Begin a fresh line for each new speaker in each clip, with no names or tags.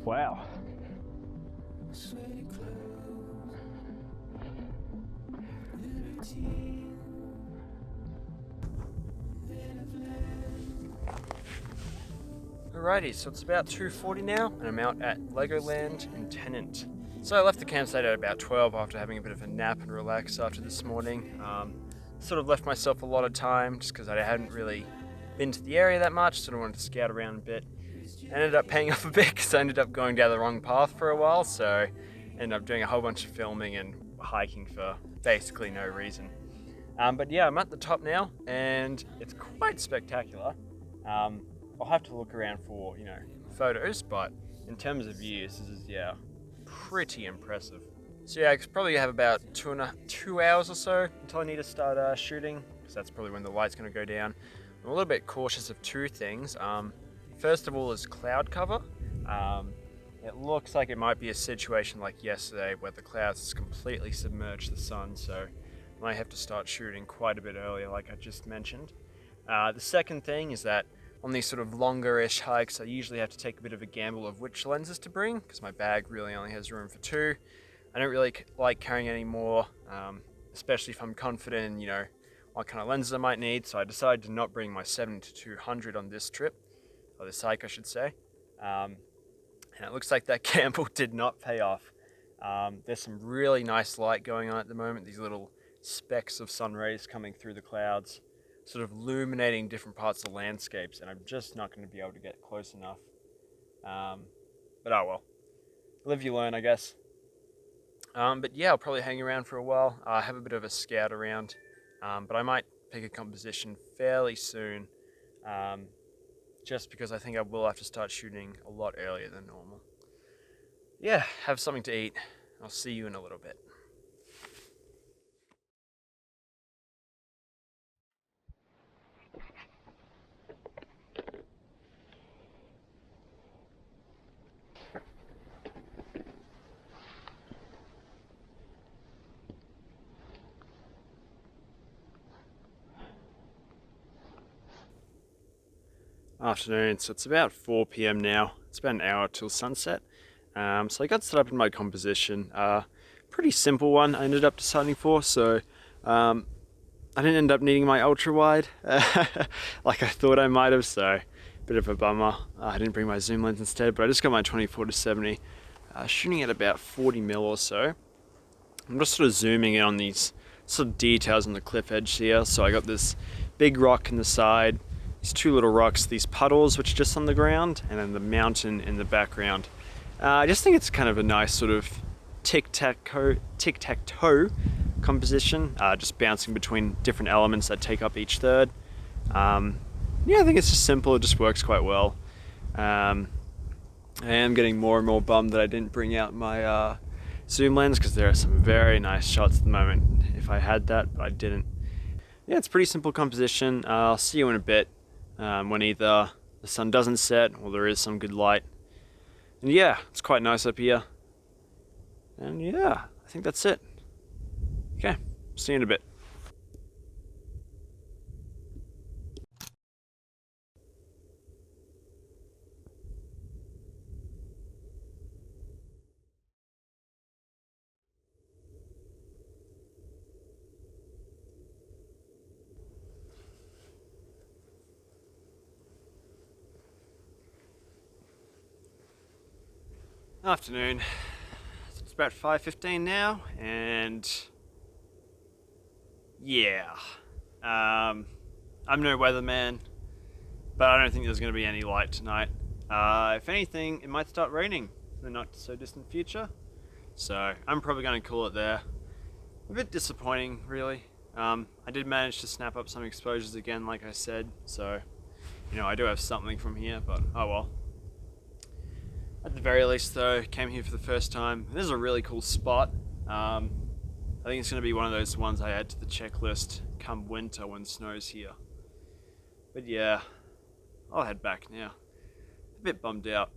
Wow. Alrighty, so it's about 2:40 now, and I'm out at Legoland in Tennant. So I left the campsite at about 12 after having a bit of a nap and relax after this morning. Sort of left myself a lot of time just because I hadn't really been to the area that much, sort of wanted to scout around a bit. I ended up paying off a bit because I ended up going down the wrong path for a while, so I ended up doing a whole bunch of filming and hiking for basically no reason. But yeah, I'm at the top now, and it's quite spectacular. I'll have to look around for, photos, but in terms of views, this is, pretty impressive. So yeah, I could probably have about 2 hours or so until I need to start shooting, because that's probably when the light's going to go down. I'm a little bit cautious of two things. First of all is cloud cover. It looks like it might be a situation like yesterday where the clouds just completely submerged the sun, so I might have to start shooting quite a bit earlier like I just mentioned. The second thing is that on these sort of longer-ish hikes, I usually have to take a bit of a gamble of which lenses to bring, because my bag really only has room for two. I don't really like carrying any more, especially if I'm confident in, what kind of lenses I might need, so I decided to not bring my 70-200 on this trip, or this hike I should say. And it looks like that gamble did not pay off. There's some really nice light going on at the moment, these little specks of sun rays coming through the clouds, sort of illuminating different parts of the landscapes, and I'm just not going to be able to get close enough. But oh well. Live you learn, I guess. But yeah, I'll probably hang around for a while. I have a bit of a scout around, but I might pick a composition fairly soon, just because I think I will have to start shooting a lot earlier than normal. Yeah, have something to eat. I'll see you in a little bit. Afternoon, so it's about 4 p.m. now. It's about an hour till sunset. So I got set up in my composition. Pretty simple one I ended up deciding for, so I didn't end up needing my ultra wide like I thought I might have, so bit of a bummer. I didn't bring my zoom lens instead, but I just got my 24-70, shooting at about 40mm or so. I'm just sort of zooming in on these sort of details on the cliff edge here. So I got this big rock in the side, these two little rocks, these puddles which are just on the ground, and then the mountain in the background. I just think it's kind of a nice sort of tic-tac-toe composition, just bouncing between different elements that take up each third. Yeah, I think it's just simple, it just works quite well. I am getting more and more bummed that I didn't bring out my zoom lens, because there are some very nice shots at the moment if I had that, but I didn't. Yeah, it's a pretty simple composition. I'll see you in a bit when either the sun doesn't set or there is some good light. And yeah, it's quite nice up here. And yeah, I think that's it. Okay, see you in a bit. Afternoon. It's about 5:15 now, and yeah, I'm no weatherman, but I don't think there's going to be any light tonight. If anything, it might start raining in the not so distant future, so I'm probably going to call it there. A bit disappointing, really. I did manage to snap up some exposures again, like I said, so I do have something from here, but oh well. At the very least though, came here for the first time. This is a really cool spot. I think it's going to be one of those ones I add to the checklist come winter when snow's here. But yeah, I'll head back now. A bit bummed out.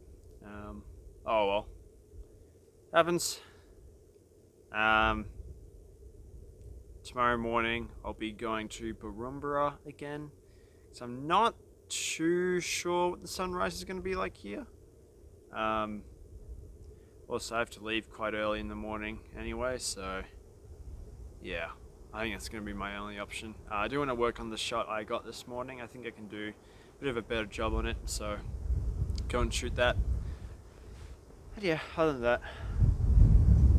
Oh well. Happens. Tomorrow morning I'll be going to Bungonia again. So I'm not too sure what the sunrise is going to be like here. Also I have to leave quite early in the morning anyway, so yeah, I think that's going to be my only option. I do want to work on the shot I got this morning. I think I can do a bit of a better job on it, so go and shoot that. But yeah, other than that,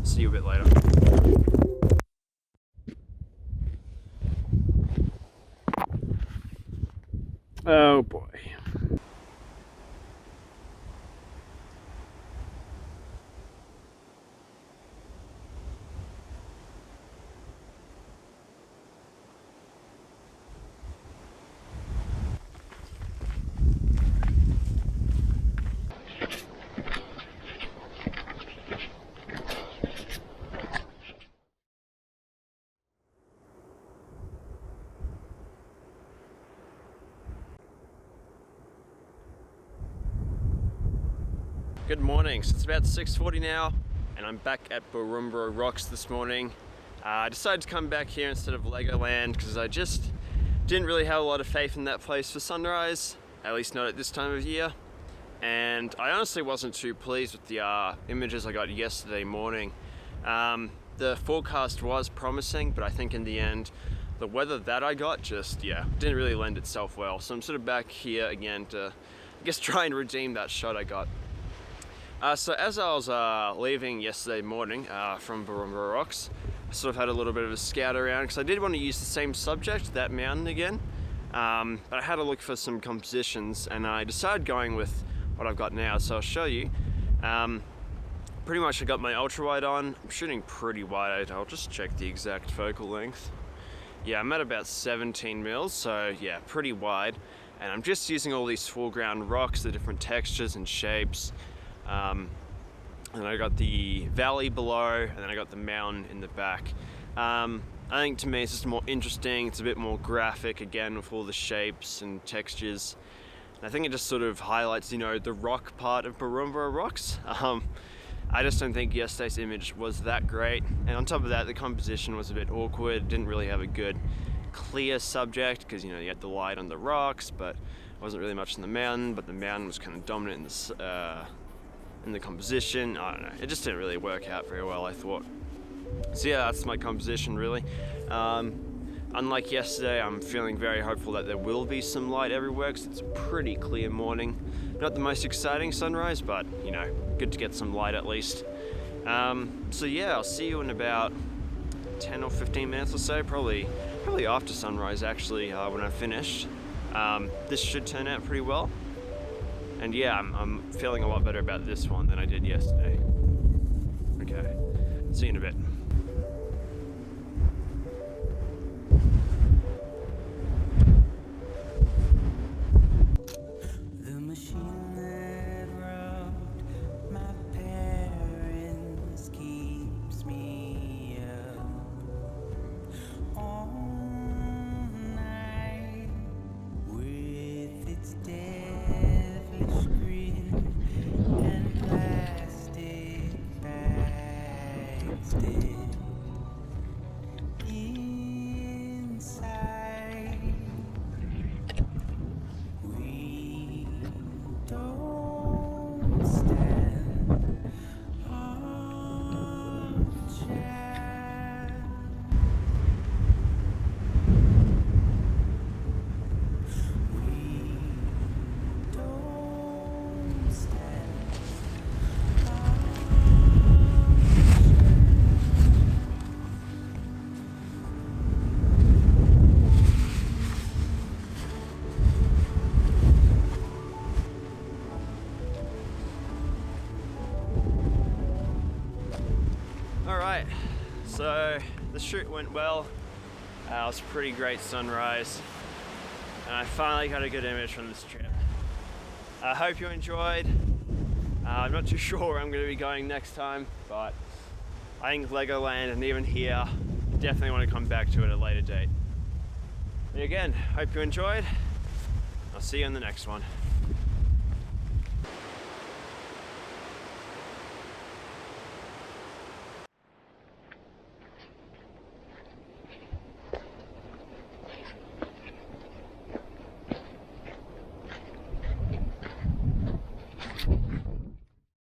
see you a bit later. Oh boy. Good morning, so it's about 6:40 now and I'm back at Bungonia Rocks this morning. I decided to come back here instead of Legoland because I just didn't really have a lot of faith in that place for sunrise, at least not at this time of year. And I honestly wasn't too pleased with the images I got yesterday morning. The forecast was promising, but I think in the end the weather that I got just, didn't really lend itself well. So I'm sort of back here again to, I guess, try and redeem that shot I got. So as I was leaving yesterday morning from Bungonia Rocks, I sort of had a little bit of a scout around because I did want to use the same subject, that mountain again, but I had a look for some compositions and I decided going with what I've got now, so I'll show you. Pretty much I got my ultra wide on. I'm shooting pretty wide. I'll just check the exact focal length. Yeah, I'm at about 17 mils, so yeah, pretty wide, and I'm just using all these foreground rocks, the different textures and shapes. And I got the valley below, and then I got the mountain in the back. I think to me it's just more interesting, it's a bit more graphic again with all the shapes and textures. And I think it just sort of highlights, you know, the rock part of Bungonia Rocks. I just don't think yesterday's image was that great. And on top of that, the composition was a bit awkward, didn't really have a good clear subject because, you know, you had the light on the rocks, but it wasn't really much in the mountain, but the mountain was kind of dominant in the composition. I don't know, it just didn't really work out very well, I thought. So yeah, that's my composition really. Unlike yesterday, I'm feeling very hopeful that there will be some light everywhere because it's a pretty clear morning. Not the most exciting sunrise, but you know, good to get some light at least. So yeah, I'll see you in about 10 or 15 minutes or so, probably after sunrise actually, when I'm finished. This should turn out pretty well. And yeah, I'm feeling a lot better about this one than I did yesterday. Okay, see you in a bit. So the shoot went well. It was a pretty great sunrise, and I finally got a good image from this trip. I hope you enjoyed. I'm not too sure where I'm going to be going next time, but I think Legoland and even here definitely want to come back to it at a later date. And again, hope you enjoyed. I'll see you in the next one.